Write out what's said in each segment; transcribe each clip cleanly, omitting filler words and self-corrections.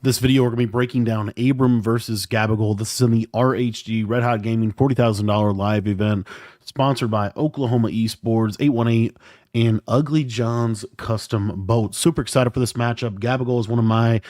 This video, we're going to be breaking down Abram versus Gabagol. This is in the RHG Red Hot Gaming $40,000 live event, sponsored by Oklahoma Esports, 818, and Ugly John's Custom Boats. Super excited for this matchup. Gabagol is one of my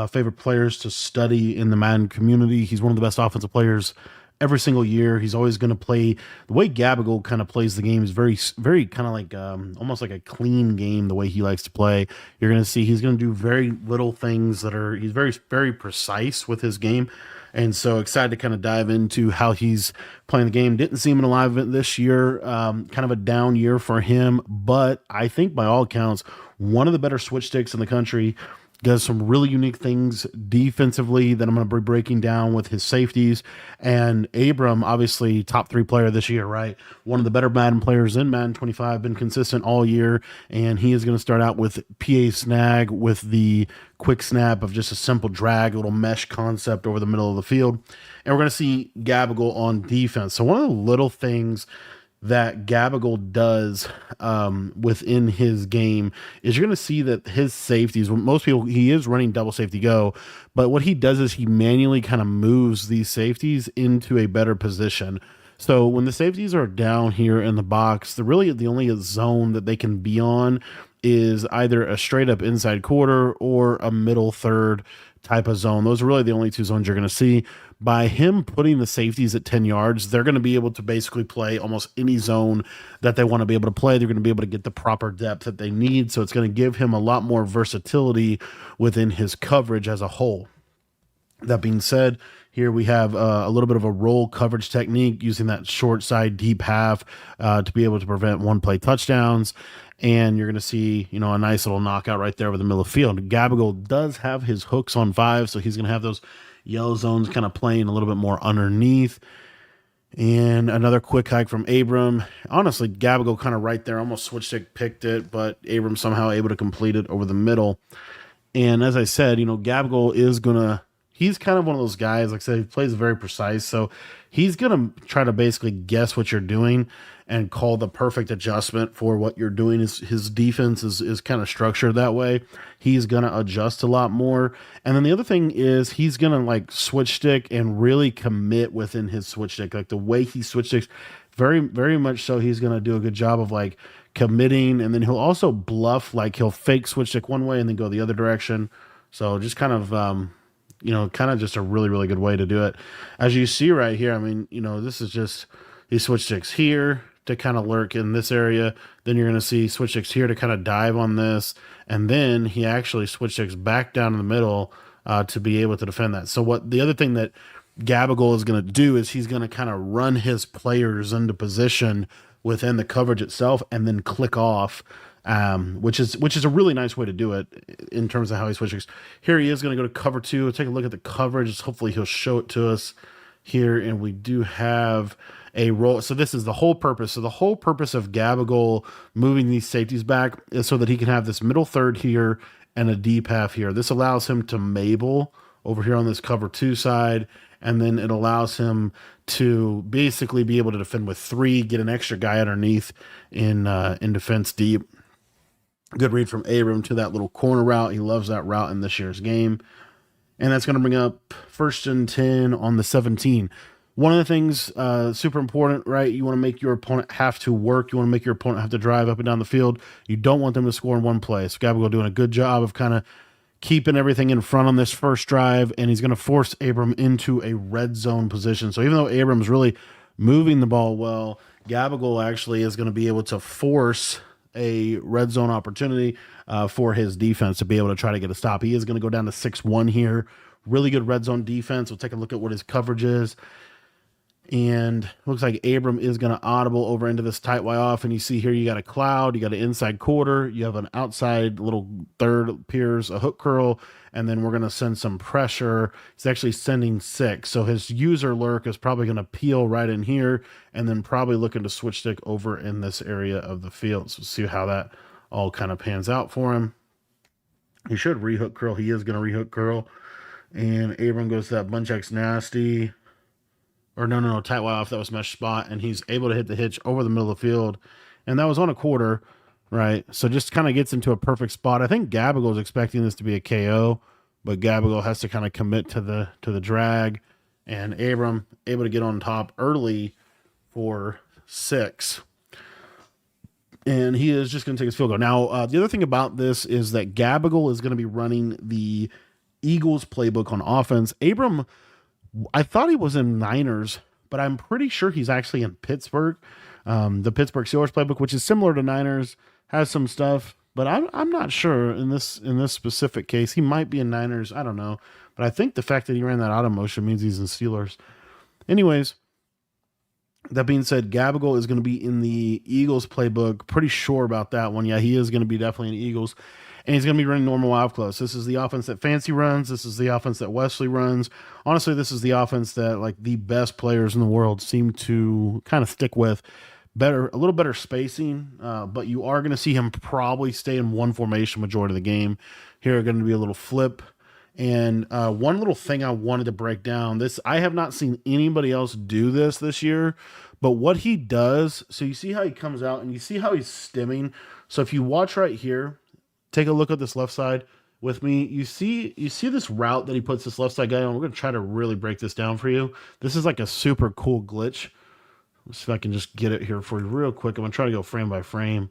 favorite players to study in the Madden community. He's one of the best offensive players every single year. He's always going to play the way Gabagol kind of plays the game is very kind of like almost like a clean game. The way he likes to play, you're going to see he's going to do very little things that are he's very precise with his game. And so excited to kind of dive into how he's playing the game. Didn't see him in a live event this year. Kind of a down year for him, but I think by all accounts, one of the better switch sticks in the country. Does some really unique things defensively that I'm going to be breaking down with his safeties. And Abram, obviously top 3 player this year, right? One of the better Madden players in Madden 25, been consistent all year. And he is going to start out with PA snag with the quick snap of just a simple drag, a little mesh concept over the middle of the field. And we're going to see Gabagol on defense. So one of the little things that Gabagol does within his game is you're going to see that his safeties, most people, he is running double safety go, but what he does is he manually kind of moves these safeties into a better position. So when the safeties are down here in the box, the only zone that they can be on is either a straight up inside quarter or a middle third type of zone. Those are really the only 2 zones you're going to see. By him putting the safeties at 10 yards, they're going to be able to basically play almost any zone that they want to be able to play. They're going to be able to get the proper depth that they need. So it's going to give him a lot more versatility within his coverage as a whole. That being said, here we have a little bit of a roll coverage technique using that short side deep half to be able to prevent one play touchdowns. And you're going to see, a nice little knockout right there over the middle of the field. Gabagol does have his hooks on 5, so he's going to have those yellow zones kind of playing a little bit more underneath. And another quick hike from Abram. Honestly, Gabagol kind of right there, almost switch stick picked it, but Abram somehow able to complete it over the middle. And as I said, Gabagol is going to, he's kind of one of those guys, like I said, he plays very precise. So he's going to try to basically guess what you're doing and call the perfect adjustment for what you're doing. His defense is kind of structured that way. He's going to adjust a lot more. And then the other thing is he's going to like switch stick and really commit within his switch stick. Like the way he switch sticks, very much so he's going to do a good job of like committing. And then he'll also bluff, like he'll fake switch stick one way and then go the other direction. So just kind of, kind of just a really good way to do it. As you see right here, I mean, this is just, he switch sticks here to kind of lurk in this area. Then you're going to see switch sticks here to kind of dive on this. And then he actually switch sticks back down in the middle to be able to defend that. So what the other thing that Gabagol is going to do is he's going to kind of run his players into position within the coverage itself and then click off, which is a really nice way to do it in terms of how he switches. Here he is going to go to cover 2. Take a look at the coverage. Hopefully he'll show it to us here. And we do have a roll. So this is the whole purpose. So the whole purpose of Gabagol moving these safeties back is so that he can have this middle third here and a deep half here. This allows him to Mabel over here on this cover 2 side. And then it allows him to basically be able to defend with 3, get an extra guy underneath in defense deep. Good read from Abram to that little corner route. He loves that route in this year's game. And that's going to bring up 1st and 10 on the 17. One of the things super important, right? You want to make your opponent have to work. You want to make your opponent have to drive up and down the field. You don't want them to score in one play. So Gabagol doing a good job of kind of keeping everything in front on this first drive, and he's going to force Abram into a red zone position. So even though Abram's really moving the ball well, Gabagol actually is going to be able to force a red zone opportunity for his defense to be able to try to get a stop. He is going to go down to 6-1 here. Really good red zone defense. We'll take a look at what his coverage is. And looks like Abram is going to audible over into this tight Y off. And you see here, you got a cloud, you got an inside quarter, you have an outside little third appears, a hook curl, and then we're going to send some pressure. He's actually sending 6. So his user lurk is probably going to peel right in here and then probably looking to switch stick over in this area of the field. So see how that all kind of pans out for him. He should rehook curl. He is going to rehook curl. And Abram goes to that bunch X nasty. Or no, tight Y off, that was mesh spot, and he's able to hit the hitch over the middle of the field, and that was on a quarter, right? So just kind of gets into a perfect spot. I think Gabagol is expecting this to be a KO, but Gabagol has to kind of commit to the drag, and Abram able to get on top early for 6. And he is just going to take his field goal. Now, the other thing about this is that Gabagol is going to be running the Eagles playbook on offense. Abram, I thought he was in Niners, but I'm pretty sure he's actually in Pittsburgh. The Pittsburgh Steelers playbook, which is similar to Niners, has some stuff, but I'm not sure in this specific case. He might be in Niners. I don't know, but I think the fact that he ran that auto motion means he's in Steelers. Anyways, that being said, Gabagol is going to be in the Eagles playbook. Pretty sure about that one. Yeah, he is going to be definitely in the Eagles. And he's going to be running normal out close. This is the offense that Fancy runs. This is the offense that Wesley runs. Honestly, this is the offense that like the best players in the world seem to kind of stick with. A little better spacing, but you are going to see him probably stay in one formation majority of the game. Here are going to be a little flip. And one little thing I wanted to break down, this I have not seen anybody else do this year, but what he does, so you see how he comes out and you see how he's stemming. So if you watch right here, take a look at this left side with me. You see this route that he puts this left side guy on. We're going to try to really break this down for you. This is like a super cool glitch. Let's see if I can just get it here for you real quick. I'm going to try to go frame by frame.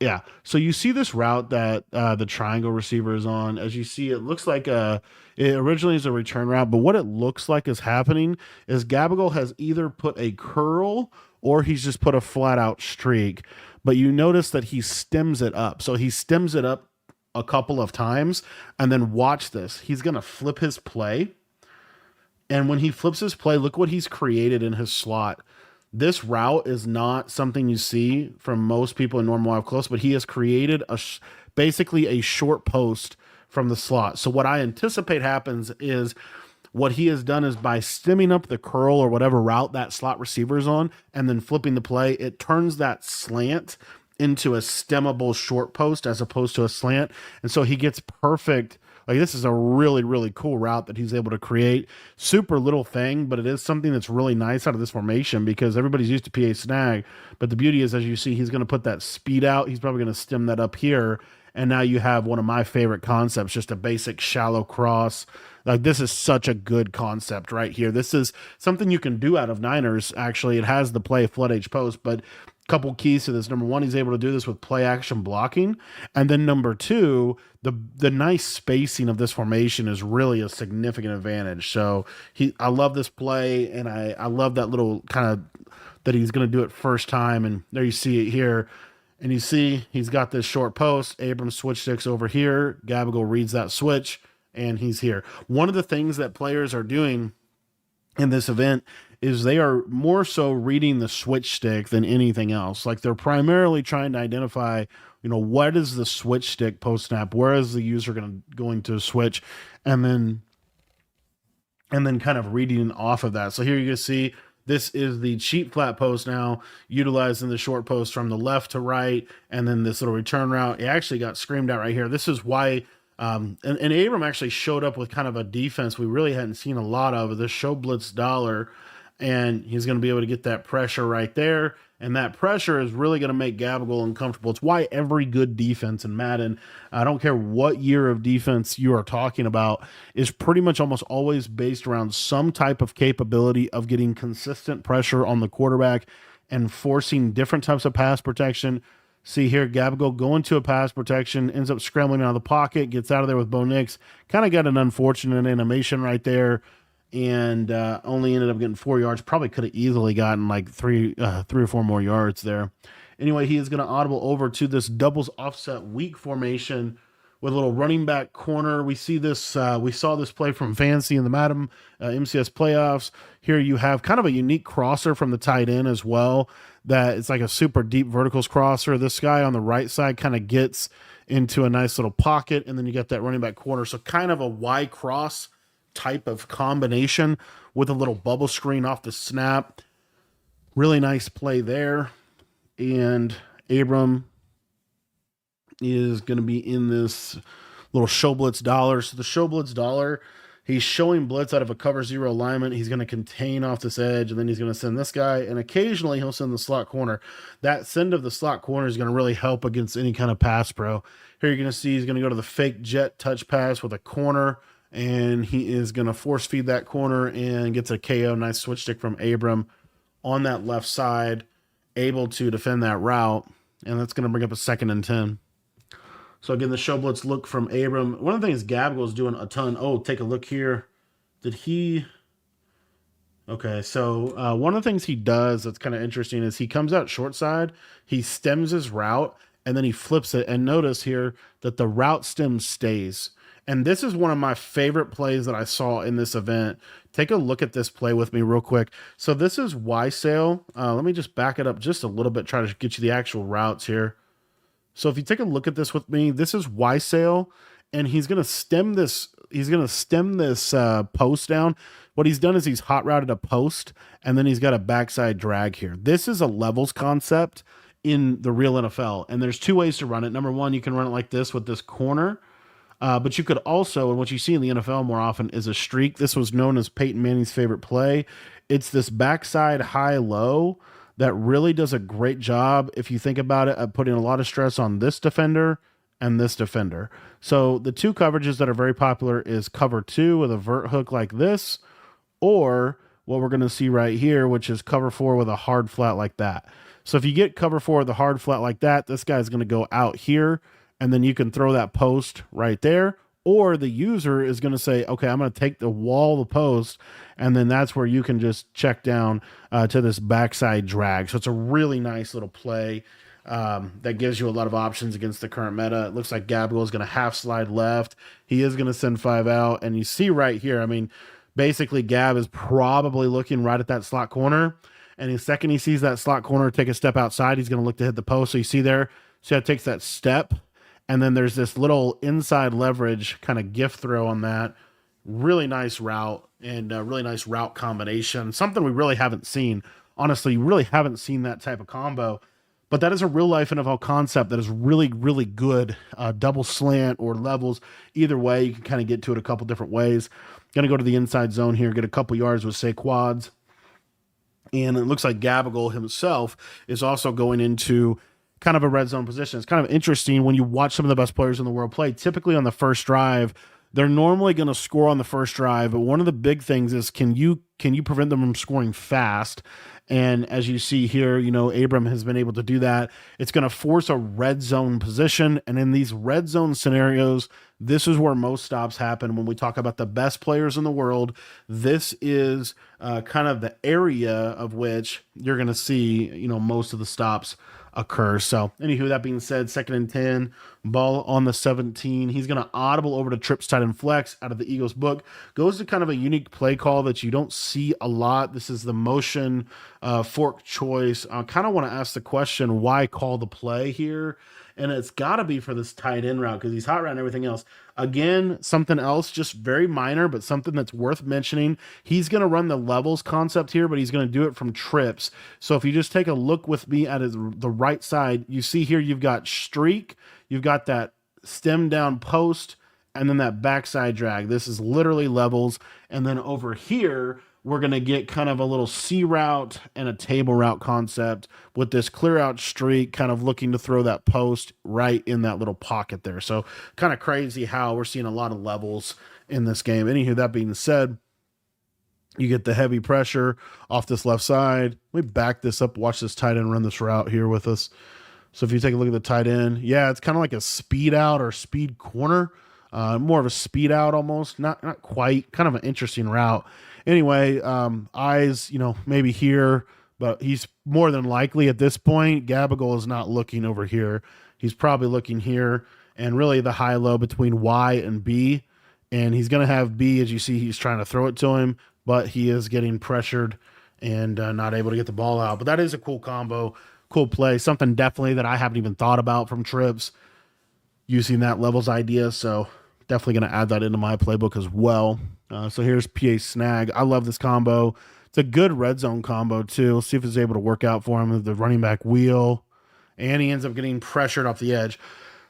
Yeah. So you see this route that the triangle receiver is on. As you see, it looks like it originally is a return route, but what it looks like is happening is Gabagol has either put a curl or he's just put a flat out streak. But you notice that he stems it up. So he stems it up a couple of times, and then watch this. He's going to flip his play. And when he flips his play, look what he's created in his slot. This route is not something you see from most people in normal live close, but he has created basically a short post from the slot. So what I anticipate happens is what he has done is by stemming up the curl or whatever route that slot receiver is on and then flipping the play, it turns that slant into a stemmable short post as opposed to a slant. And so he gets perfect. Like this is a really, really cool route that he's able to create. Super little thing, but it is something that's really nice out of this formation because everybody's used to PA snag. But the beauty is, as you see, he's going to put that speed out. He's probably going to stem that up here. And now you have one of my favorite concepts, just a basic shallow cross. Like this is such a good concept right here. This is something you can do out of Niners. Actually, it has the play flood H post, but couple keys to this. Number one, he's able to do this with play action blocking. And then number two, the nice spacing of this formation is really a significant advantage. So I love this play, and I love that little kind of that he's going to do it first time. And there you see it here. And you see he's got this short post. Abrams switch sticks over here. Gabagol reads that switch, and he's here. One of the things that players are doing in this event is they are more so reading the switch stick than anything else. Like they're primarily trying to identify, what is the switch stick post snap? Where is the user going to switch? And then kind of reading off of that. So here you can see this is the cheap flat post now, utilizing the short post from the left to right, and then this little return route. It actually got screamed out right here. This is why and Abram actually showed up with kind of a defense we really hadn't seen a lot of, this show blitz dollar, and he's going to be able to get that pressure right there, and that pressure is really going to make Gabagol uncomfortable. It's why every good defense in Madden, I don't care what year of defense you are talking about, is pretty much almost always based around some type of capability of getting consistent pressure on the quarterback and forcing different types of pass protection. See here, Gabagol going to a pass protection, ends up scrambling out of the pocket, gets out of there with Bo Nix. Kind of got an unfortunate animation right there, and only ended up getting 4 yards. Probably could have easily gotten like three or four more yards there. Anyway, he is going to audible over to this doubles offset weak formation with a little running back corner. We see this. We saw this play from Fancy in the Madden MCS playoffs. Here you have kind of a unique crosser from the tight end as well. That it's like a super deep verticals crosser. This guy on the right side kind of gets into a nice little pocket, and then you got that running back corner. So kind of a Y cross type of combination with a little bubble screen off the snap. Really nice play there. And Abram is going to be in this little show blitz dollar. So the show blitz dollar, He's showing blitz out of a cover zero alignment. He's going to contain off this edge, and then he's going to send this guy, and occasionally he'll send the slot corner. That send of the slot corner is going to really help against any kind of pass pro. Here you're going to see he's going to go to the fake jet touch pass with a corner, and he is going to force feed that corner and gets a KO. Nice switch stick from Abram on that left side, able to defend that route, and that's going to bring up a 2nd and 10. So again, the show blitz look from Abram. One of the things Gabagol is doing a ton. Oh, take a look here. Did he? Okay, so one of the things he does that's kind of interesting is he comes out short side, he stems his route, and then he flips it. And notice here that the route stem stays. And this is one of my favorite plays that I saw in this event. Take a look at this play with me real quick. So this is Y-Sail. Let me just back it up just a little bit, try to get you the actual routes here. So if you take a look at this with me, this is Y-Sail, and he's going to stem this. He's going to stem this post down. What he's done is he's hot routed a post, and then he's got a backside drag here. This is a levels concept in the real NFL, and there's 2 ways to run it. Number one, you can run it like this with this corner, but you could also, and what you see in the NFL more often is a streak. This was known as Peyton Manning's favorite play. It's this backside high-low that really does a great job, if you think about it, at putting a lot of stress on this defender and this defender. So the 2 coverages that are very popular is cover 2 with a vert hook like this, or what we're going to see right here, which is cover 4 with a hard flat like that. So if you get cover 4 with a hard flat like that, this guy's going to go out here, and then you can throw that post right there. Or the user is going to say, okay, I'm going to take the wall, the post, and then that's where you can just check down to this backside drag. So it's a really nice little play that gives you a lot of options against the current meta. It looks like Gabagol is going to half slide left. He is going to send 5 out, and you see right here, I mean, basically Gab is probably looking right at that slot corner, and the second he sees that slot corner take a step outside, he's going to look to hit the post. So you see there, see how it takes that step, and then there's this little inside leverage kind of gift throw on that. Really nice route and really nice route combination. Something we really haven't seen. Honestly, really haven't seen that type of combo. But that is a real life NFL concept that is really, really good. Double slant or levels. Either way, you can kind of get to it a couple different ways. Going to go to the inside zone here, get a couple yards with, say, quads. And it looks like Gabagol himself is also going into kind of a red zone position. It's kind of interesting when you watch some of the best players in the world play. Typically on the first drive, they're normally going to score on the first drive, but one of the big things is can you prevent them from scoring fast? And as you see here, you know, Abram has been able to do that. It's going to force a red zone position, and in these red zone scenarios, this is where most stops happen. When we talk about the best players in the world, this is kind of the area of which you're going to see, you know, most of the stops occur. So anywho, that being said, 2nd and 10, ball on the 17. He's going to audible over to trips tight end flex out of the Eagles book. Goes to kind of a unique play call that you don't see a lot. This is the motion fork choice. I kind of want to ask the question, why call the play here? And it's got to be for this tight end route because he's hot route and everything else. Again, something else, just very minor, but something that's worth mentioning. He's going to run the levels concept here, but he's going to do it from trips. So if you just take a look with me at the right side, you see here you've got streak, you've got that stem down post, and then that backside drag. This is literally levels. And then over here, we're going to get kind of a little C route and a table route concept with this clear out streak, kind of looking to throw that post right in that little pocket there. So kind of crazy how we're seeing a lot of levels in this game. Anywho, that being said, you get the heavy pressure off this left side. Let me back this up, watch this tight end run this route here with us. So if you take a look at the tight end, yeah, it's kind of like a speed out or speed corner, more of a speed out almost, not quite, kind of an interesting route. Anyway, eyes, you know, maybe here, but he's more than likely at this point, Gabagol is not looking over here. He's probably looking here, and really the high-low between Y and B, and he's going to have B, as you see, he's trying to throw it to him, but he is getting pressured and not able to get the ball out. But that is a cool combo, cool play, something definitely that I haven't even thought about from trips, using that levels idea, so definitely going to add that into my playbook as well. So here's PA snag. I love this combo. It's a good red zone combo too. Let's see if it's able to work out for him with the running back wheel. And he ends up getting pressured off the edge.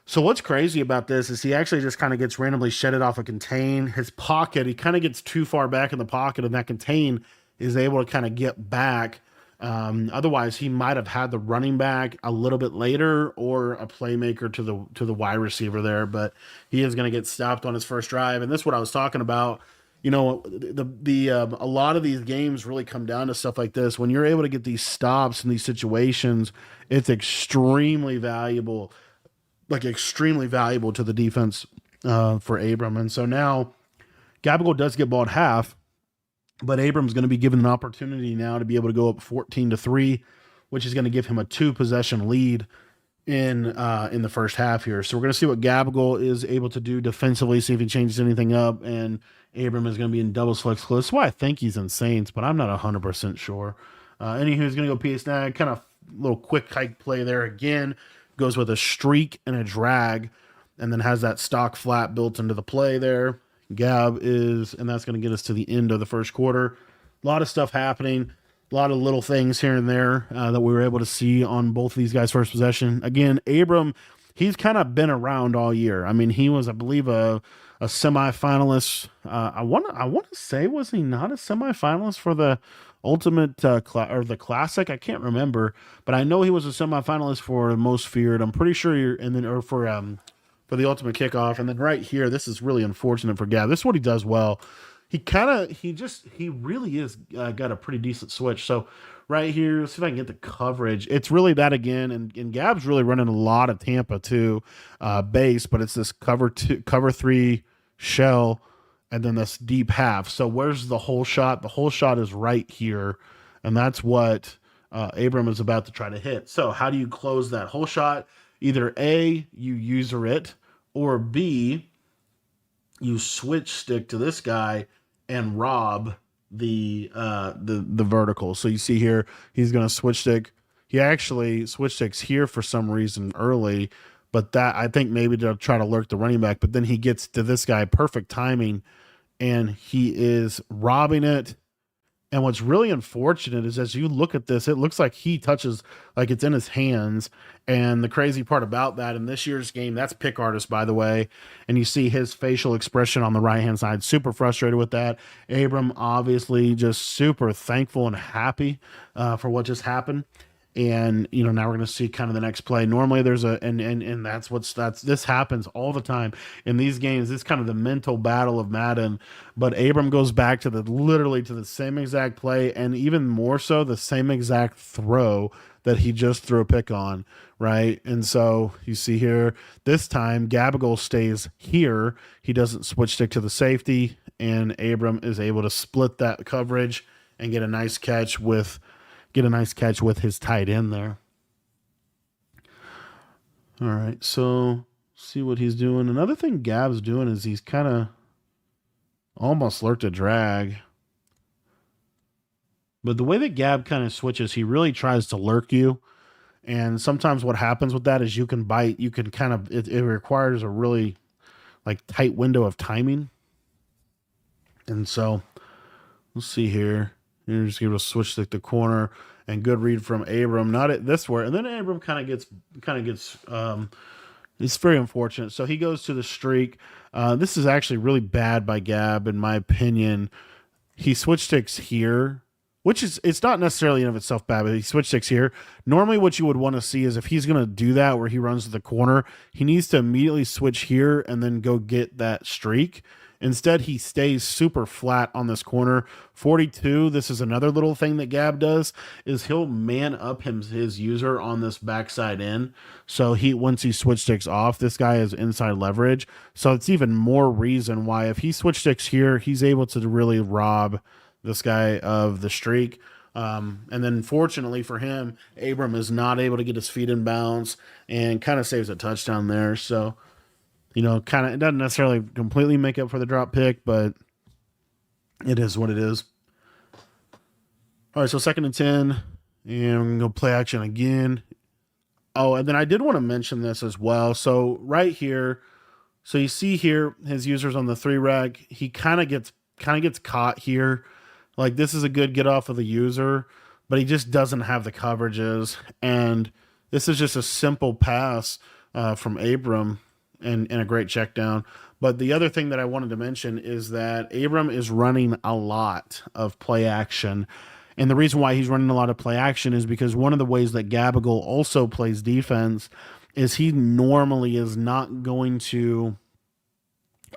So what's crazy about this is he actually just kind of gets randomly shedded off a contain. His pocket, he kind of gets too far back in the pocket, and that contain is able to kind of get back. Otherwise, he might have had the running back a little bit later or a playmaker to the wide receiver there, but he is going to get stopped on his first drive. And this is what I was talking about. The a lot of these games really come down to stuff like this. When you're able to get these stops in these situations, it's extremely valuable, like extremely valuable to the defense for Abram. And so now Gabagol does get ball at half, but Abram's going to be given an opportunity now to be able to go up 14-3, which is going to give him a 2-possession lead in the first half here. So we're going to see what Gabagol is able to do defensively, see if he changes anything up, and Abram is going to be in double flex close. That's why I think he's in Saints, but I'm not 100% sure. Anywho, he's going to go PS snag, kind of little quick hike play there again. Goes with a streak and a drag, and then has that stock flat built into the play there. Gab is, and that's going to get us to the end of the first quarter. A lot of stuff happening, a lot of little things here and there that we were able to see on both of these guys' first possession. Again, Abram, he's kind of been around all year. I mean, he was, I believe, a semifinalist. I want to say, was he not a semifinalist for the Ultimate or the Classic? I can't remember, but I know he was a semifinalist for Most Feared. I'm pretty sure or for the Ultimate Kickoff. And then right here, this is really unfortunate for Gab. This is what he does well. He really is got a pretty decent switch. So right here, let's see if I can get the coverage. It's really that again, and Gab's really running a lot of Tampa too base, but it's this cover 3 shell, and then this deep half. So where's the whole shot? The whole shot is right here, and that's what Abram is about to try to hit. So how do you close that whole shot? Either A, you user it, or B, you switch stick to this guy and rob the vertical. So you see here, he's going to switch stick. He actually switch sticks here for some reason early, but that I think maybe to try to lurk the running back. But then he gets to this guy, perfect timing, and he is robbing it. And what's really unfortunate is as you look at this, it looks like he touches, like it's in his hands. And the crazy part about that in this year's game, that's Pick Artist, by the way. And you see his facial expression on the right-hand side, super frustrated with that. Abram obviously just super thankful and happy for what just happened. And now we're going to see kind of the next play. Normally there's and this happens all the time in these games. This is kind of the mental battle of Madden, but Abram goes back to literally to the same exact play, and even more so the same exact throw that he just threw a pick on, right? And so you see here, this time Gabagol stays here. He doesn't switch stick to the safety, and Abram is able to split that coverage and get a nice catch with his tight end there. All right, so see what he's doing. Another thing Gab's doing is he's kind of almost lurked a drag. But the way that Gab kind of switches, he really tries to lurk you. And sometimes what happens with that is you can bite. You can kind of, it requires a really like tight window of timing. And so let's see here. You're just going to switch to the corner, and good read from Abram. Not at this where, and then Abram kind of gets. It's very unfortunate. So he goes to the streak. This is actually really bad by Gab, in my opinion. He switch sticks here, which is, it's not necessarily in of itself bad, but he switch sticks here. Normally what you would want to see is if he's going to do that where he runs to the corner, he needs to immediately switch here and then go get that streak. Instead, he stays super flat on this corner. 42, this is another little thing that Gab does, is he'll man up his user on this backside in. So once he switch sticks off, this guy has inside leverage. So it's even more reason why if he switch sticks here, he's able to really rob this guy of the streak. And then fortunately for him, Abram is not able to get his feet in bounds and kind of saves a touchdown there. So kind of, it doesn't necessarily completely make up for the drop pick, but it is what it is. All right, so 2nd and 10, and we're going to go play action again. Oh, and then I did want to mention this as well. So right here, so you see here, his user's on the 3 rag. He kind of gets caught here. Like, this is a good get off of the user, but he just doesn't have the coverages. And this is just a simple pass from Abram and a great check down. But the other thing that I wanted to mention is that Abram is running a lot of play action. And the reason why he's running a lot of play action is because one of the ways that Gabagol also plays defense is he normally is not going to,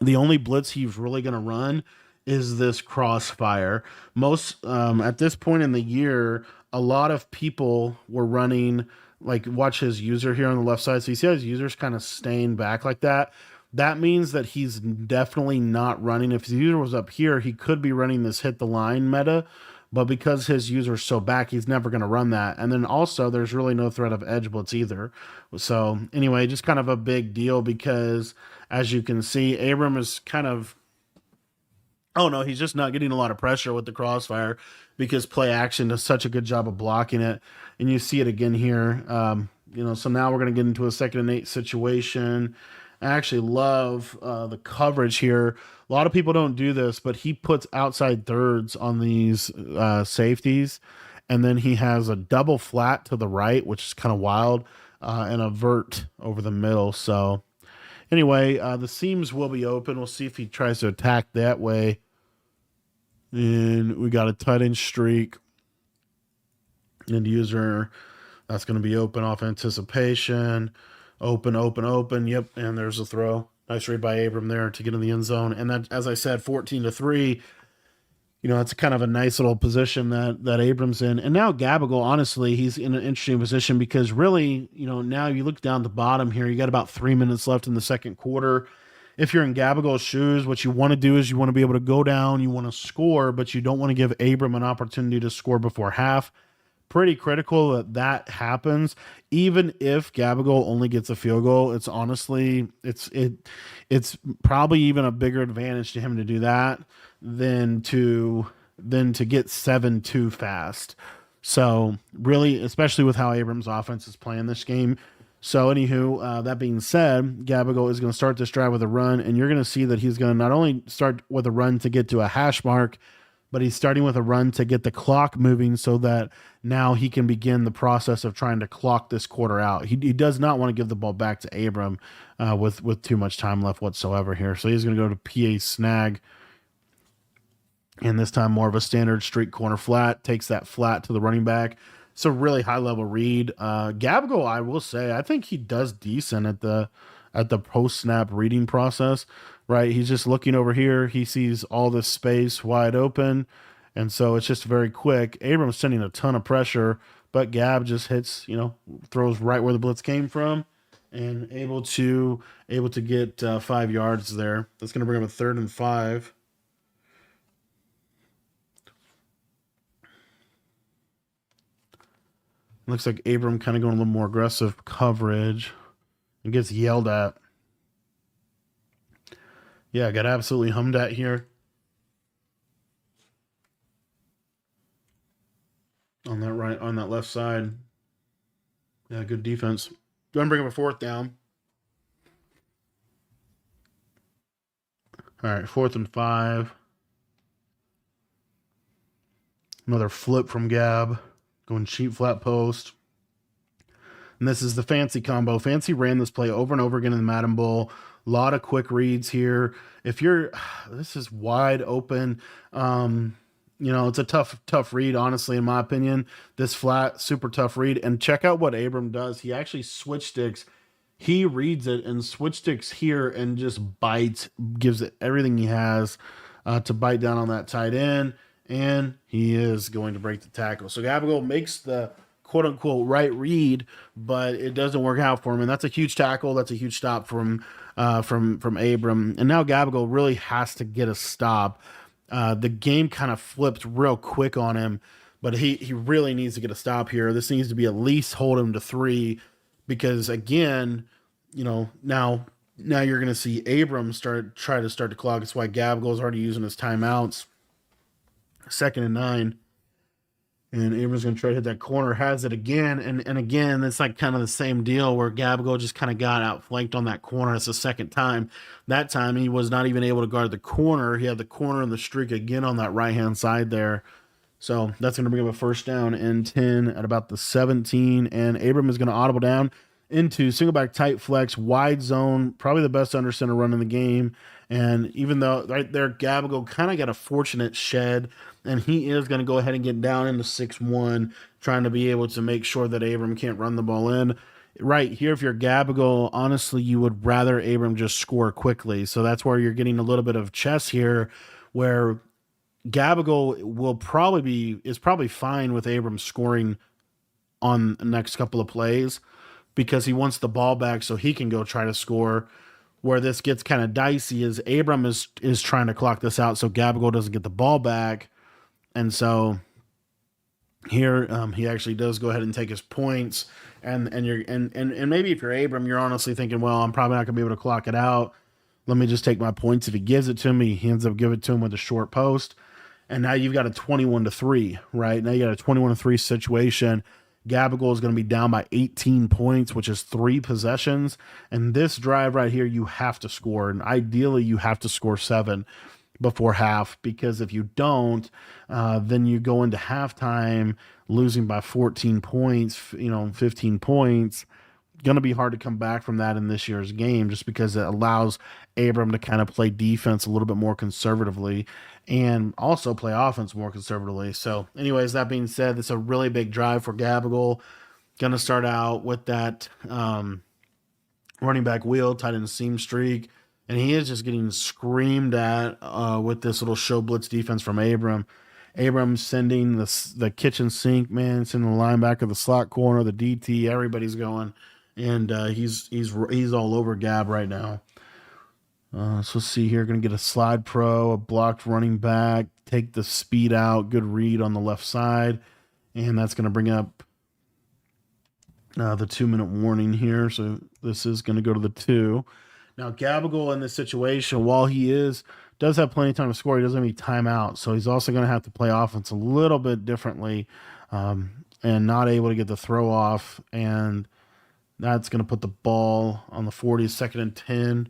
the only blitz he's really going to run is this crossfire. Most at this point in the year, a lot of people were running, like, watch his user here on the left side. So you see how his user's kind of staying back like that. That means that he's definitely not running. If his user was up here, he could be running this hit the line meta, but because his user's so back, he's never going to run that. And then also, there's really no threat of edge blitz either. So anyway, just kind of a big deal because, as you can see, Abram is kind of, oh no, he's just not getting a lot of pressure with the crossfire because play action does such a good job of blocking it. And you see it again here. So now we're going to get into a 2nd and 8 situation. I actually love the coverage here. A lot of people don't do this, but he puts outside thirds on these safeties. And then he has a double flat to the right, which is kind of wild, and a vert over the middle. So anyway, the seams will be open. We'll see if he tries to attack that way. And we got a tight end streak. End user, that's going to be open off anticipation. Open. Yep, and there's a throw. Nice read by Abram there to get in the end zone. And that, as I said, 14-3. It's kind of a nice little position that Abram's in. And now Gabagol, honestly, he's in an interesting position because really, now you look down the bottom here, you got about 3 minutes left in the second quarter. If you're in Gabagol's shoes, what you want to do is you want to be able to go down, you want to score, but you don't want to give Abram an opportunity to score before half. Pretty critical that happens. Even if Gabagol only gets a field goal, it's honestly, it's probably even a bigger advantage to him to do that than to get 7 too fast. So really, especially with how Abrams' offense is playing this game. So anywho, that being said, Gabagol is going to start this drive with a run, and you're going to see that he's going to not only start with a run to get to a hash mark, but he's starting with a run to get the clock moving so that now he can begin the process of trying to clock this quarter out. He does not want to give the ball back to Abram with too much time left whatsoever here. So he's going to go to PA snag, and this time more of a standard street corner flat, takes that flat to the running back. It's a really high-level read. Gabagol, I will say, I think he does decent at the post-snap reading process, right? He's just looking over here. He sees all this space wide open, and so it's just very quick. Abram's sending a ton of pressure, but Gab just hits, throws right where the blitz came from, and able to get 5 yards there. That's going to bring him a 3rd and 5. Looks like Abram kind of going a little more aggressive coverage and gets yelled at. Yeah, got absolutely hummed at here. On that left side. Yeah, good defense. Go ahead and bring up a 4th down. All right, 4th and 5. Another flip from Gab. Going cheap flat post. And this is the Fancy combo. Fancy ran this play over and over again in the Madden Bowl. A lot of quick reads here. This is wide open. It's a tough read, honestly, in my opinion. This flat, super tough read. And check out what Abram does. He actually switch sticks. He reads it and switch sticks here and just bites, gives it everything he has to bite down on that tight end. And he is going to break the tackle. So Gabagol makes the quote-unquote right read, but it doesn't work out for him. And that's a huge tackle. That's a huge stop from Abram. And now Gabagol really has to get a stop. The game kind of flipped real quick on him, but he really needs to get a stop here. This needs to be at least hold him to 3 because, again, now you're going to see Abram try to start the clock. That's why Gabagol's already using his timeouts. 2nd and 9. And Abram's going to try to hit that corner, has it again. And again, it's like kind of the same deal where Gabagol just kind of got outflanked on that corner. It's the second time. That time he was not even able to guard the corner. He had the corner and the streak again on that right-hand side there. So that's going to bring up a 1st down and 10 at about the 17. And Abram is going to audible down. into single back tight flex, wide zone, probably the best under center run in the game. And even though right there, Gabagol kind of got a fortunate shed, and he is going to go ahead and get down into 6-1, trying to be able to make sure that Abram can't run the ball in. Right here, if you're Gabagol, honestly, you would rather Abram just score quickly. So that's where you're getting a little bit of chess here, where Gabagol is probably fine with Abram scoring on the next couple of plays because he wants the ball back so he can go try to score. Where this gets kind of dicey is Abram is trying to clock this out so Gabagol doesn't get the ball back, and so here he actually does go ahead and take his points. And maybe if you're Abram, you're honestly thinking, well, I'm probably not gonna be able to clock it out. Let me just take my points. If he gives it to me, he ends up giving it to him with a short post. And now you've got a 21-3, right? Now you got a 21-3 situation. Gabagol is going to be down by 18 points, which is 3 possessions. And this drive right here, you have to score. And ideally, you have to score 7 before half, because if you don't, then you go into halftime losing by 14 points, 15 points. Going to be hard to come back from that in this year's game, just because it allows Abram to kind of play defense a little bit more conservatively and also play offense more conservatively. So, anyways, that being said, it's a really big drive for Gabagol. Going to start out with that running back wheel, tight end seam streak, and he is just getting screamed at with this little show blitz defense from Abram. Abram sending the kitchen sink, man, sending the linebacker, the slot corner, the DT, everybody's going. And he's all over Gab right now. So let's see here. Going to get a slide pro, a blocked running back, take the speed out, good read on the left side. And that's going to bring up the 2-minute warning here. So this is going to go to the 2. Now, Gabagol in this situation, while he does have plenty of time to score, he doesn't have any timeout. So he's also going to have to play offense a little bit differently and not able to get the throw off. And that's going to put the ball on the 40, 2nd and 10.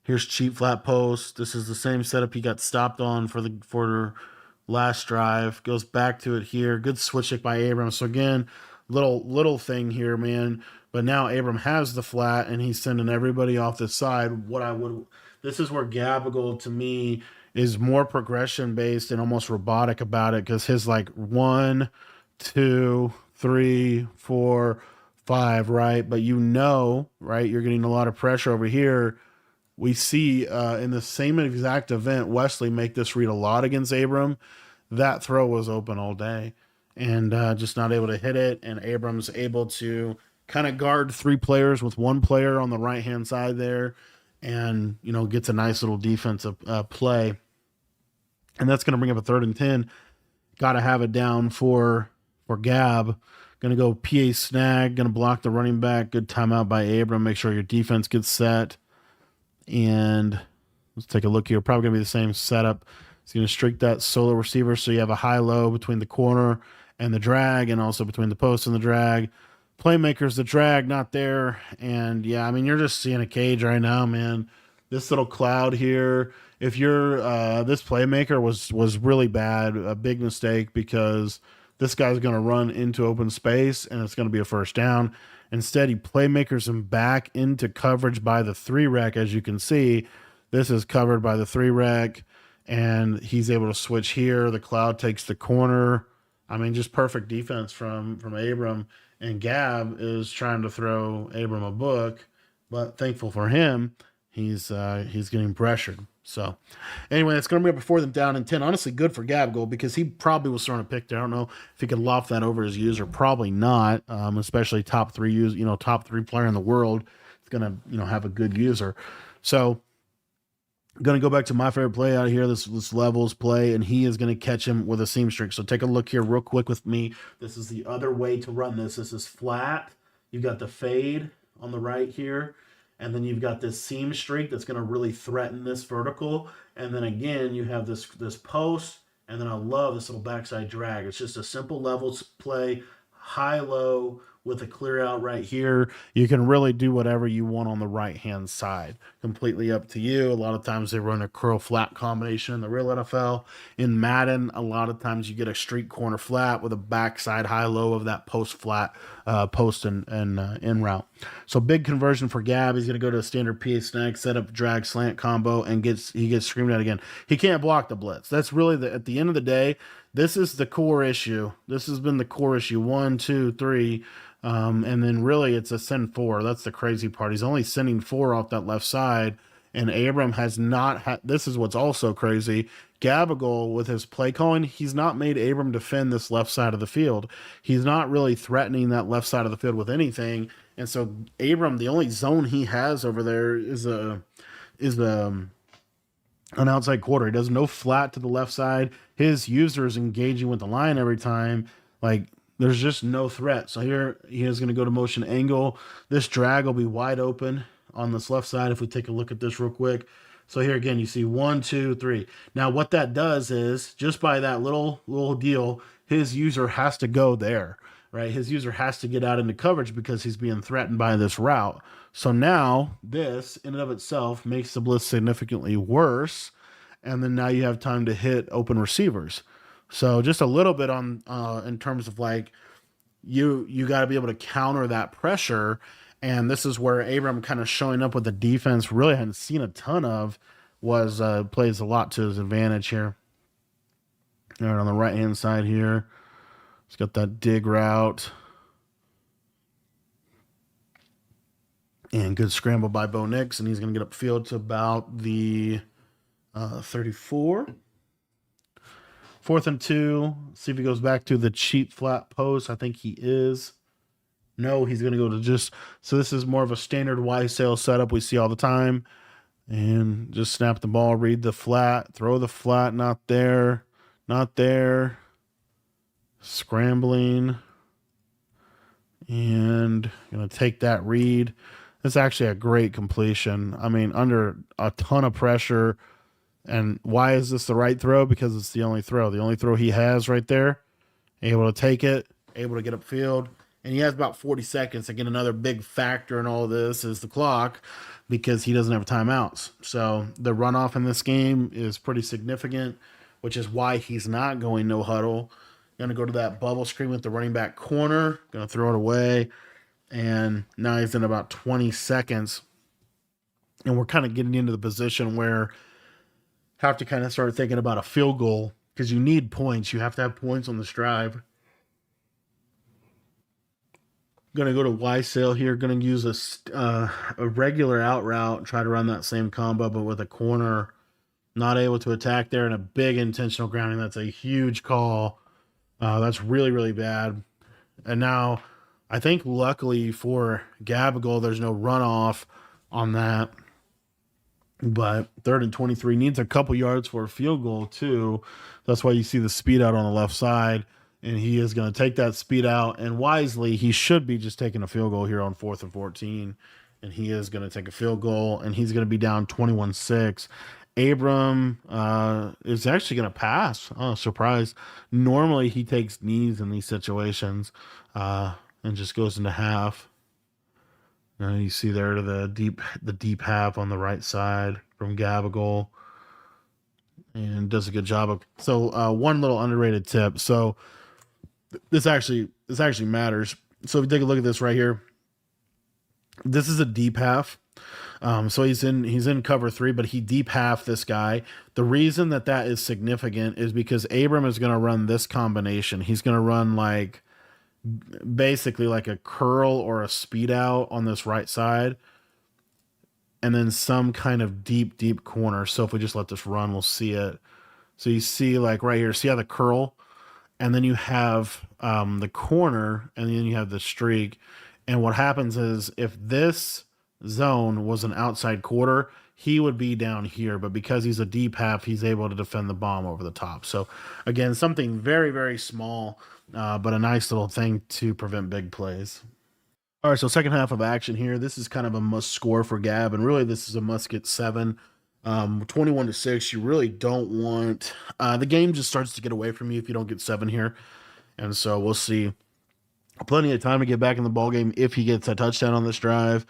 Here's cheap flat post. This is the same setup he got stopped on for last drive. Goes back to it here. Good switch kick by Abram. So again, little thing here, man. But now Abram has the flat and he's sending everybody off the side. This is where Gabagol to me is more progression based and almost robotic about it, because his 1, 2, 3, 4, 5, right? But right, you're getting a lot of pressure over here. We see in the same exact event, Wesley make this read a lot against Abram. That throw was open all day and just not able to hit it. And Abram's able to kind of guard 3 players with 1 player on the right-hand side there, and, gets a nice little defensive play. And that's going to bring up a 3rd and 10. Got to have it down for Gab. Going to go PA snag, going to block the running back. Good timeout by Abram. Make sure your defense gets set. And let's take a look here. Probably going to be the same setup. He's going to streak that solo receiver, so you have a high-low between the corner and the drag, and also between the post and the drag. Playmakers, the drag, not there. And, yeah, I mean, you're just seeing a cage right now, man. This little cloud here, if you're this playmaker was really bad, a big mistake, because this guy's going to run into open space, and it's going to be a first down. Instead, he playmakers him back into coverage by the 3-rec. As you can see, this is covered by the 3-rec, and he's able to switch here. The cloud takes the corner. I mean, just perfect defense from Abram. And Gab is trying to throw Abram a book, but thankful for him, he's getting pressured. So, anyway, it's going to be up before them down in 10. Honestly, good for Gabagol, because he probably was throwing a pick there. I don't know if he could loft that over his user. Probably not, especially top 3 player in the world. It's going to, have a good user. So, I'm going to go back to my favorite play out here, this levels play, and he is going to catch him with a seam streak. So, take a look here real quick with me. This is the other way to run this. This is flat. You've got the fade on the right here. And then you've got this seam streak that's going to really threaten this vertical. And then again, you have this post. And then I love this little backside drag. It's just a simple levels play, high-low with a clear out right here. You can really do whatever you want on the right hand side. Completely up to you. A lot of times they run a curl flat combination in the real NFL. In Madden, a lot of times you get a street corner flat with a backside high low of that post flat post and in route. So big conversion for Gab. He's going to go to a standard PA snag, set up drag slant combo, and he gets screamed at again. He can't block the blitz. That's really at the end of the day, this is the core issue. This has been the core issue. 1, 2, 3. And then really it's a send 4. That's the crazy part. He's only sending 4 off that left side. And Abram has not had, this is what's also crazy. Gabagol, with his play calling, he's not made Abram defend this left side of the field. He's not really threatening that left side of the field with anything. And so Abram, the only zone he has over there is an outside quarter. He does no flat to the left side. His user is engaging with the line every time. Like, there's just no threat. So here he is going to go to motion angle. This drag will be wide open on this left side if we take a look at this real quick. So here again, you see 1, 2, 3. Now what that does is, just by that little deal, his user has to go there, right? His user has to get out into coverage because he's being threatened by this route. So now this in and of itself makes the blitz significantly worse. And then now you have time to hit open receivers. So just a little bit on in terms of like you got to be able to counter that pressure. And this is where Abram kind of showing up with the defense really hadn't seen a ton of, was plays a lot to his advantage here. All right, on the right hand side here, he's got that dig route. And good scramble by Bo Nix, and he's going to get upfield to about the 34. 4th and 2. See if he goes back to the cheap flat post. I think he is. No, he's going to go to just... So this is more of a standard Y sail setup we see all the time. And just snap the ball, read the flat, throw the flat, not there, not there. Scrambling. And going to take that read. It's actually a great completion. I mean, under a ton of pressure. And why is this the right throw? Because it's the only throw. The only throw he has right there. Able to take it, able to get upfield. And he has about 40 seconds. Again, another big factor in all of this is the clock, because he doesn't have timeouts. So the runoff in this game is pretty significant, which is why he's not going no huddle. Going to go to that bubble screen with the running back corner. Going to throw it away. And now he's in about 20 seconds. And we're kind of getting into the position where have to kind of start thinking about a field goal, because you need points. You have to have points on this drive. Going to go to Y sail here. Going to use a regular out route. Try to run that same combo, but with a corner. Not able to attack there, and a big intentional grounding. That's a huge call. That's really, really bad. And now, I think luckily for Gabagol, there's no runoff on that. But 3rd and 23, needs a couple yards for a field goal too. That's why you see the speed out on the left side. And he is going to take that speed out. And wisely, he should be just taking a field goal here on 4th and 14. And he is going to take a field goal. And he's going to be down 21-6. Abram is actually going to pass. Oh, surprise. Normally, he takes knees in these situations and just goes into half. You see there to the deep half on the right side from Gabagol, and does a good job of. So one little underrated tip. So this actually matters. So if you take a look at this right here, this is a deep half. So he's in cover 3, but he deep half this guy. The reason that is significant is because Abram is going to run this combination. He's going to run like basically like a curl or a speed out on this right side, and then some kind of deep corner. So if we just let this run, we'll see it. So you see like right here, see how the curl, and then you have the corner, and then you have the streak. And what happens is, if this zone was an outside quarter, he would be down here, but because he's a deep half, he's able to defend the bomb over the top. So again, something very, very small, but a nice little thing to prevent big plays. All right, so second half of action here. This is kind of a must score for Gab, and really this is a must get 7. 21-6. You really don't want the game just starts to get away from you if you don't get 7 here. And so we'll see Plenty of time to get back in the ball game if he gets a touchdown on this drive.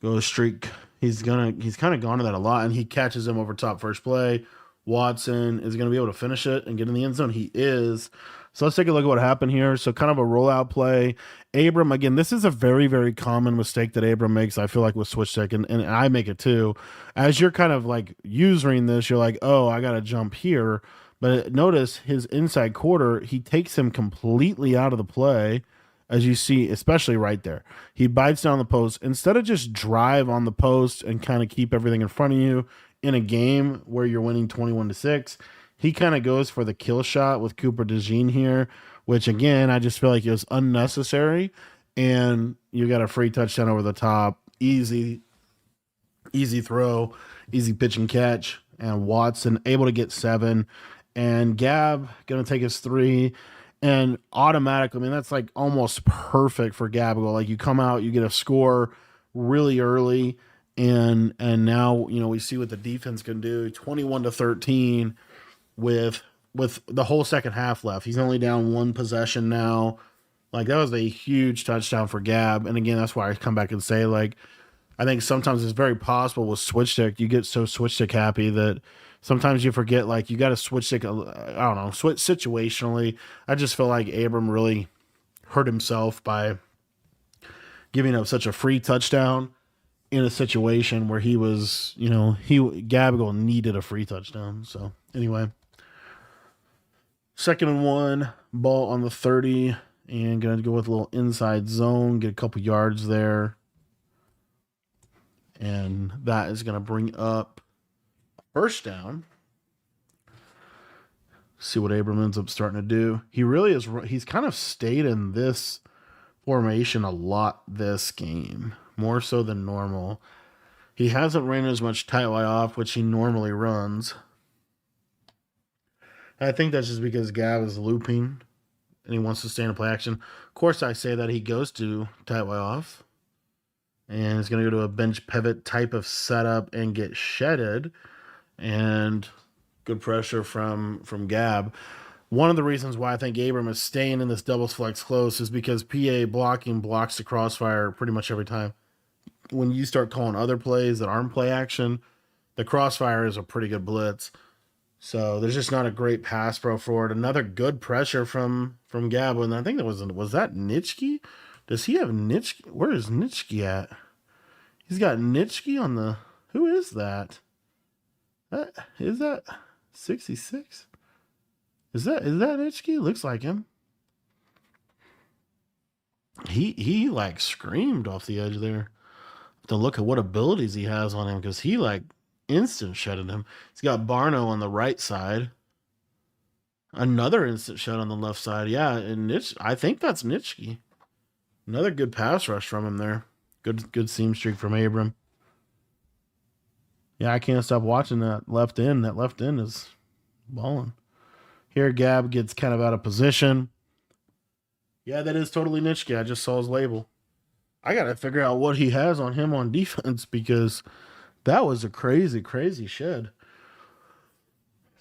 Go streak. He's kind of gone to that a lot, and he catches him over top first play. Watson is gonna be able to finish it and get in the end zone. He is. So let's take a look at what happened here. So kind of a rollout play. Abram, again, this is a very, very common mistake that Abram makes, I feel like, with switch stick, and I make it too. As you're kind of like using this, you're like, oh, I gotta jump here. But notice his inside quarter, he takes him completely out of the play, as you see, especially right there. He bites down the post. Instead of just drive on the post and kind of keep everything in front of you in a game where you're winning 21-6, he kind of goes for the kill shot with Cooper DeJean here, which again, I just feel like it was unnecessary. And you got a free touchdown over the top. Easy throw, easy pitch and catch. And Watson able to get 7. And Gab going to take his 3. And automatically, I mean, that's like almost perfect for Gabagol. Like you come out, you get a score really early, and now we see what the defense can do. 21-13 with the whole second half left. He's only down 1 possession now. Like that was a huge touchdown for Gab. And again, that's why I come back and say, like, I think sometimes it's very possible with switch stick, you get so switch stick happy that sometimes you forget, like, you got to switch stick, I don't know, switch situationally. I just feel like Abram really hurt himself by giving up such a free touchdown in a situation where Gabagol needed a free touchdown. So anyway, 2nd and 1, ball on the 30, and going to go with a little inside zone, get a couple yards there. And that is going to bring up first down. See what Abram ends up starting to do. He really is. He's kind of stayed in this formation a lot this game, more so than normal. He hasn't ran as much tight wide off, which he normally runs. I think that's just because Gab is looping and he wants to stay in play action. Of course, I say that he goes to tight wide off. And he's going to go to a bench pivot type of setup and get shedded. And good pressure from Gab. One of the reasons why I think Abram is staying in this doubles flex close is because PA blocking blocks the crossfire pretty much every time. When you start calling other plays that aren't play action, the crossfire is a pretty good blitz. So there's just not a great pass pro forward. Another good pressure from Gab. And I think was that Nitschke? Does he have Nitschke? Where is Nitschke at? He's got Nitschke on the... Who is that? Is that 66? Is that Nitschke? Looks like him. He like screamed off the edge there. To look at what abilities he has on him, because he like instant shedded him. He's got Barno on the right side. Another instant shed on the left side. Yeah, and I think that's Nitschke. Another good pass rush from him there. Good seam streak from Abram. Yeah, I can't stop watching that left end. That left end is balling. Here, Gab gets kind of out of position. Yeah, that is totally Nitschke. I just saw his label. I got to figure out what he has on him on defense, because that was a crazy, crazy shed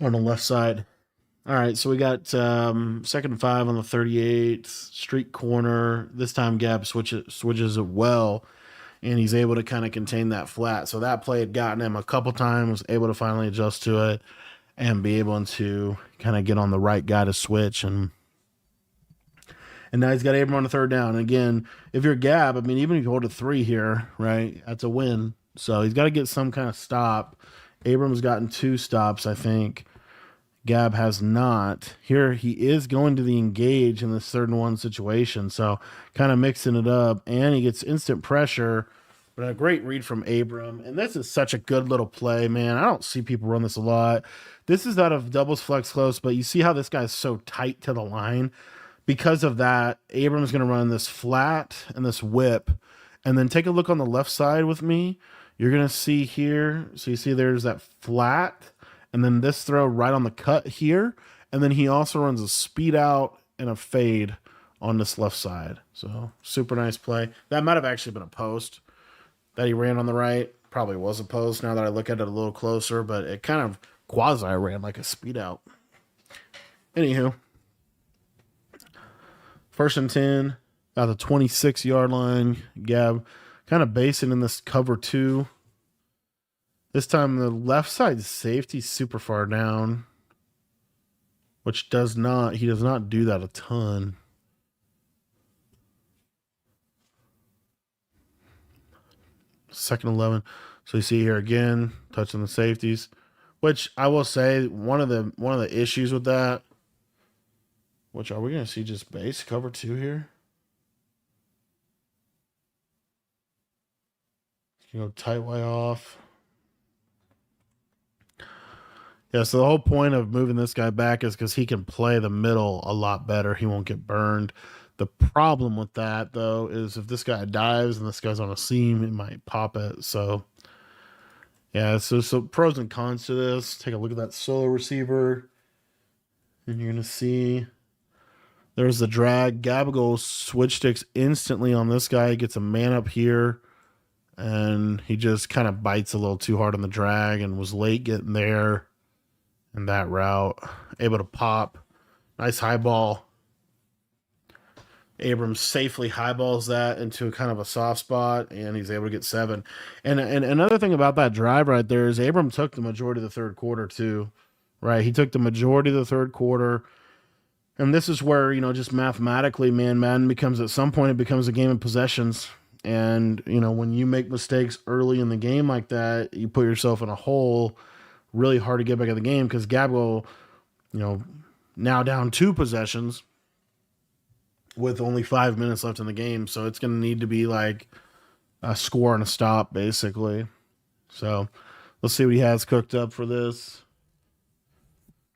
on the left side. All right, so we got 2nd and 5 on the 38, street corner. This time Gab switches it well, and he's able to kind of contain that flat. So that play had gotten him a couple times, able to finally adjust to it and be able to kind of get on the right guy to switch. And now he's got Abram on the 3rd down. And again, if you're Gab, I mean, even if you hold a 3 here, right, that's a win. So he's got to get some kind of stop. Abram's gotten 2 stops, I think. Gab has not. Here he is going to the engage in this 3rd and 1 situation. So kind of mixing it up, and he gets instant pressure, but a great read from Abram. And this is such a good little play, man. I don't see people run this a lot. This is out of doubles flex close, but you see how this guy's so tight to the line. Because of that, Abram's going to run this flat and this whip. And then take a look on the left side with me. You're going to see here. So you see there's that flat, and then this throw right on the cut here. And then he also runs a speed out and a fade on this left side. So super nice play. That might have actually been a post that he ran on the right. Probably was a post now that I look at it a little closer, but it kind of quasi ran like a speed out. Anywho, First and 10, about the 26-yard line. Gab kind of basing in this cover 2. This time the left side safety super far down, which he does not do that a ton. Second 11. So you see here again, touching the safeties, which I will say one of the issues with that, which are we going to see just base cover 2 here? You know, tight way off. Yeah, so the whole point of moving this guy back is because he can play the middle a lot better. He won't get burned. The problem with that, though, is if this guy dives and this guy's on a seam, it might pop it. So, yeah, so pros and cons to this. Take a look at that solo receiver, and you're going to see there's the drag. Gabagol switch sticks instantly on this guy. He gets a man up here, and he just kind of bites a little too hard on the drag and was late getting there in that route. Able to pop. Nice high ball. Abrams safely highballs that into kind of a soft spot, and he's able to get 7. And another thing about that drive right there is Abrams took the majority of the third quarter too, right? He took the majority of the third quarter, and this is where, you know, just mathematically, man, Madden becomes, at some point, it becomes a game of possessions. And, you know, when you make mistakes early in the game like that, you put yourself in a hole. Really hard to get back in the game because Gabagol, you know, now down 2 possessions with only 5 minutes left in the game. So it's going to need to be like a score and a stop, basically. So let's see what he has cooked up for this.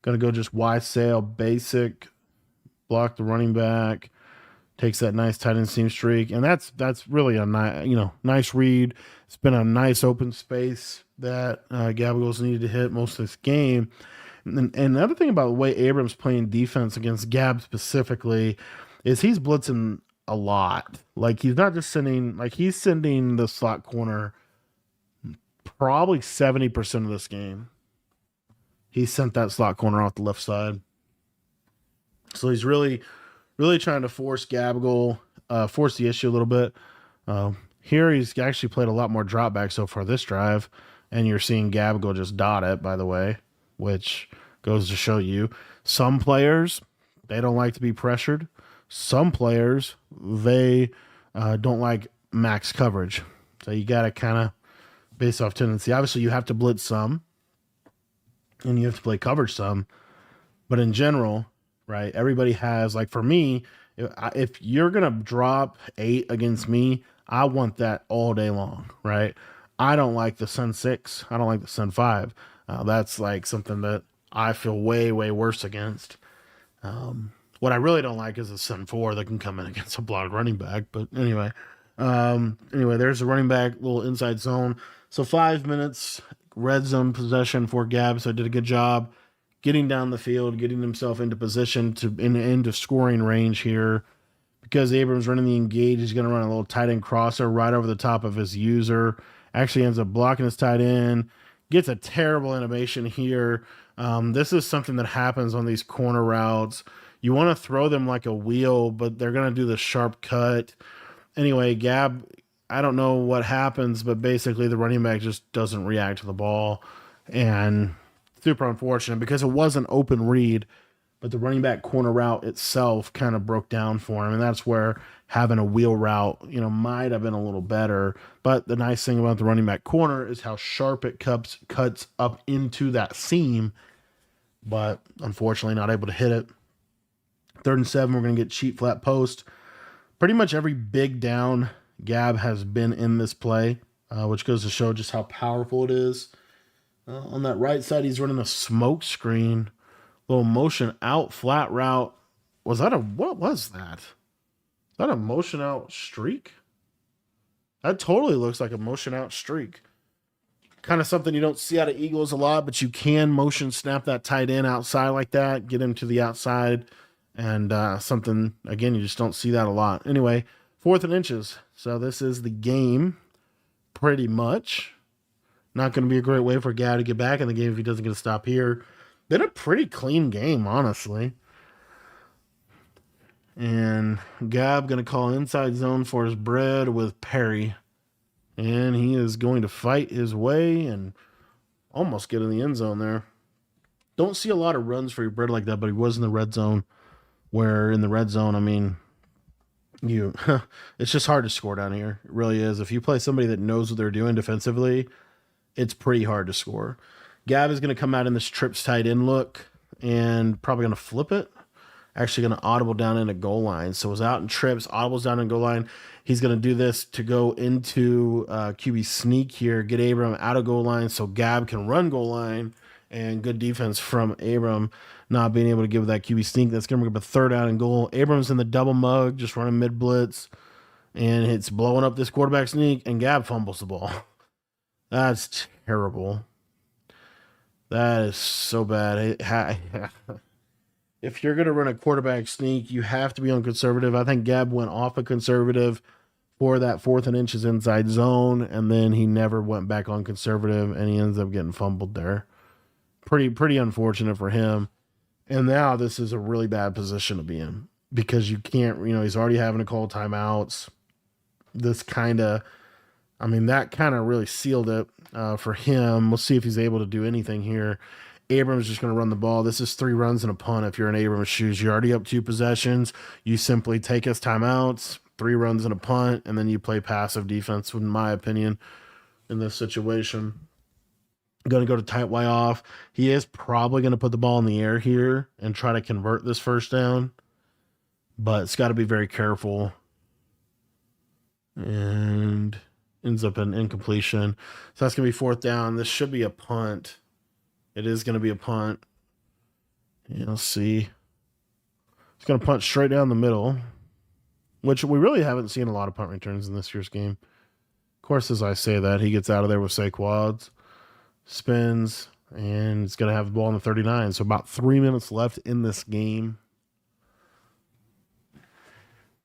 Going to go just wide sail, basic, block the running back, takes that nice tight end seam streak. And that's really a nice read. It's been a nice open space that Gabagol's needed to hit most of this game. And another thing about the way Abrams playing defense against Gab specifically is he's blitzing a lot. Like, he's not just sending, like, he's sending the slot corner probably 70% of this game. He sent that slot corner off the left side. So he's really trying to force Gabagol, force the issue a little bit. Here he's actually played a lot more drop back so far this drive, and you're seeing Gabagol just dot it, by the way, which goes to show you some players, they don't like to be pressured. Some players, they don't like max coverage. So you got to kind of base off tendency. Obviously, you have to blitz some, and you have to play coverage some. But in general, right, everybody has, like for me, if you're going to drop 8 against me, I want that all day long, right? I don't like the Sun 6. I don't like the Sun 5. That's like something that I feel way, way worse against. What I really don't like is a Sun 4 that can come in against a blocked running back. But anyway, there's the running back, little inside zone. So 5 minutes, red zone possession for Gab. So did a good job getting down the field, getting himself into position into scoring range here. Because Abrams running the engage, he's going to run a little tight end crosser right over the top of his user. Actually ends up blocking his tight end. Gets a terrible animation here. This is something that happens on these corner routes. You want to throw them like a wheel, but they're going to do the sharp cut. Anyway, Gab, I don't know what happens, but basically the running back just doesn't react to the ball. And super unfortunate because it was an open read, but the running back corner route itself kind of broke down for him. And that's where having a wheel route, might have been a little better. But the nice thing about the running back corner is how sharp it cuts up into that seam. But unfortunately not able to hit it. 3rd and 7, we're going to get cheap flat post. Pretty much every big down Gab has been in this play, which goes to show just how powerful it is. On that right side, he's running a smoke screen. Little motion out flat route. What was that? Is that a motion out streak? That totally looks like a motion out streak. Kind of something you don't see out of Eagles a lot, but you can motion snap that tight end outside like that, get him to the outside, and something, again, you just don't see that a lot. Anyway, 4th and inches. So this is the game, pretty much. Not going to be a great way for Gab to get back in the game if he doesn't get a stop here. Been a pretty clean game, honestly. And Gab going to call inside zone for his bread with Perry. And he is going to fight his way and almost get in the end zone there. Don't see a lot of runs for your bread like that, but he was in the red zone. Where in the red zone, I mean, you it's just hard to score down here. It really is. If you play somebody that knows what they're doing defensively, it's pretty hard to score. Gab is going to come out in this trips tight end look and probably going to flip it. Actually going to audible down into goal line. So it's out in trips, audibles down in goal line. He's going to do this to go into QB sneak here, get Abram out of goal line so Gab can run goal line, and good defense from Abram not being able to give that QB sneak. That's going to bring up a third out and goal. Abram's in the double mug, just running mid blitz, and it's blowing up this quarterback sneak, and Gab fumbles the ball. That's terrible. That is so bad. If you're going to run a quarterback sneak, you have to be on conservative. I think Gab went off a conservative for that 4th and inches inside zone, and then he never went back on conservative, and he ends up getting fumbled there. Pretty unfortunate for him. And now this is a really bad position to be in because you can't, he's already having to call timeouts. That kind of really sealed it for him. We'll see if he's able to do anything here. Abrams just going to run the ball. This is 3 runs and a punt. If you're in Abrams' shoes, you're already up 2 possessions. You simply take his timeouts, 3 runs and a punt, and then you play passive defense, in my opinion, in this situation. Going to go to tight Y off. He is probably going to put the ball in the air here and try to convert this first down, but it's got to be very careful. And ends up in incompletion. So that's going to be 4th down. This should be a punt. It is going to be a punt. You'll see. It's going to punt straight down the middle, which we really haven't seen a lot of punt returns in this year's game. Of course, as I say that, he gets out of there with Saquads, spins, and it's going to have the ball in the 39. So about 3 minutes left in this game.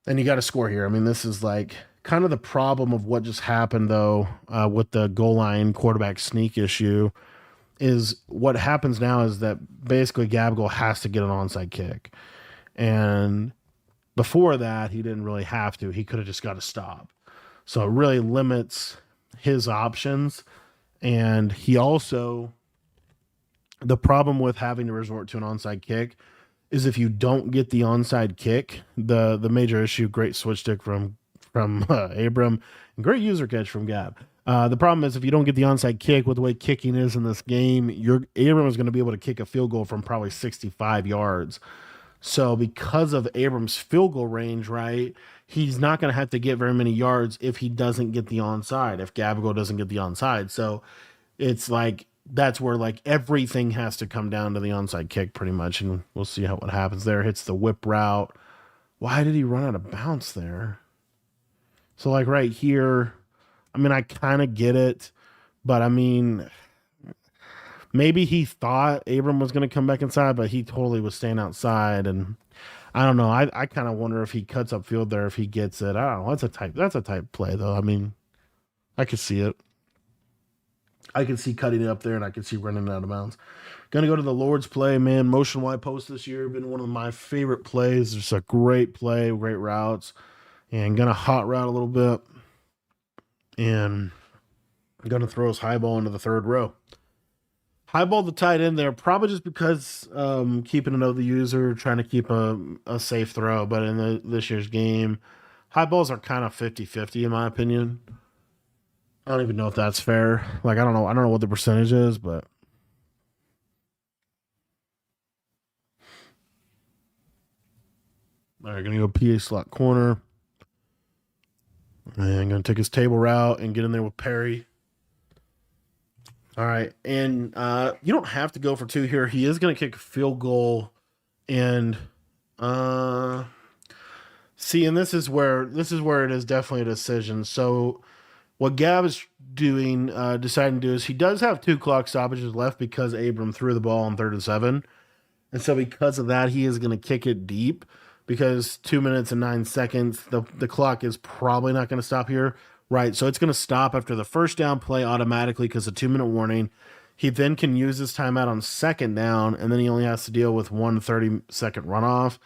And you got to score here. I mean, this is like kind of the problem of what just happened, though, with the goal line quarterback sneak issue. Is what happens now is that basically Gabagol has to get an onside kick. And before that, he didn't really have to. He could have just got a stop. So it really limits his options. And he also, the problem with having to resort to an onside kick is if you don't get the onside kick, the major issue, great switch stick from Abram, and great user catch from Gab. The problem is if you don't get the onside kick with the way kicking is in this game, Abram is going to be able to kick a field goal from probably 65 yards. So because of Abram's field goal range, right, he's not going to have to get very many yards if he doesn't get the onside, if Gabagol doesn't get the onside. So it's like that's where like everything has to come down to the onside kick pretty much, and we'll see what happens there. Hits the whip route. Why did he run out of bounds there? So like right here, I mean, I kind of get it, but I mean, maybe he thought Abram was going to come back inside, but he totally was staying outside. And I don't know. I kind of wonder if he cuts upfield there, if he gets it. I don't know. That's a type play though. I mean, I could see it. I can see cutting it up there, and I can see running out of bounds. Gonna go to the Lord's play, man. Motion wide post this year been one of my favorite plays. It's a great play, great routes, and gonna hot route a little bit. And I'm going to throw his high ball into the 3rd row. High ball the tight end there, probably just because keeping another user, trying to keep a safe throw. But in this year's game, high balls are kind of 50-50 in my opinion. I don't even know if that's fair. Like, I don't know what the percentage is, but all right, going to go PA slot corner. And I'm going to take his table route and get in there with Perry. All right. And you don't have to go for 2 here. He is going to kick a field goal. And see, and this is where it is definitely a decision. So what Gab is doing, deciding to do is he does have 2 clock stoppages left because Abram threw the ball on 3rd and 7. And so because of that, he is going to kick it deep. Because 2 minutes and 9 seconds, the clock is probably not going to stop here, right? So it's going to stop after the first down play automatically because of 2-minute warning. He then can use his timeout on 2nd down, and then he only has to deal with 1 30-second runoff.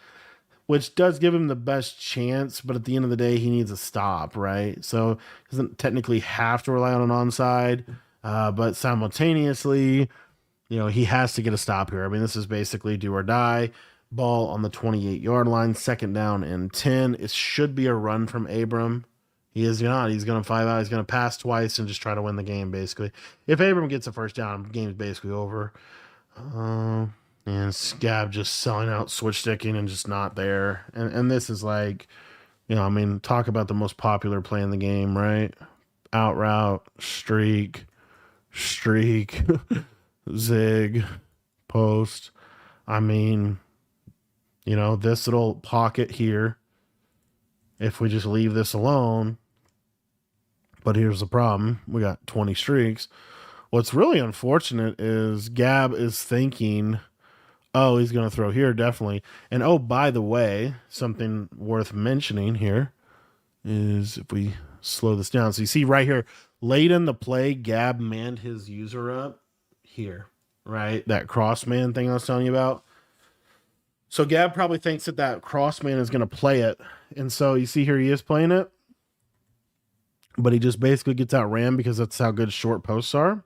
which does give him the best chance, but at the end of the day, he needs a stop, right? So he doesn't technically have to rely on an onside, but simultaneously, he has to get a stop here. I mean, this is basically do or die. Ball on the 28-yard line, second down and 10. It should be a run from Abram. He is not. He's going to 5 out. He's going to pass twice and just try to win the game, basically. If Abram gets a first down, the game's basically over. And Scab just selling out, switch sticking, and just not there. And this is like, I mean, talk about the most popular play in the game, right? Out route, streak, zig, post. I mean, this little pocket here, if we just leave this alone, but here's the problem. We got 20 streaks. What's really unfortunate is Gab is thinking, oh, he's going to throw here, definitely. And oh, by the way, something worth mentioning here is if we slow this down. So you see right here, late in the play, Gab manned his user up here, right? That cross man thing I was telling you about. So Gab probably thinks that cross man is going to play it. And so you see here he is playing it. But he just basically gets outran because that's how good short posts are.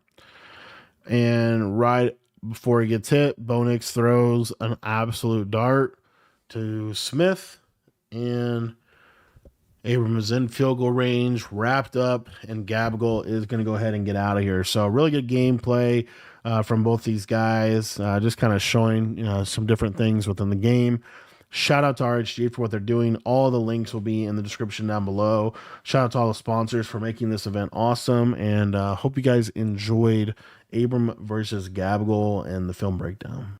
And right before he gets hit, Bonix throws an absolute dart to Smith. And Abram is in field goal range, wrapped up, and Gabagol is going to go ahead and get out of here. So really good gameplay from both these guys, just kind of showing some different things within the game. Shout out to RHG for what they're doing. All the links will be in the description down below. Shout out to all the sponsors for making this event awesome, and hope you guys enjoyed Abram versus Gabagol and the film breakdown.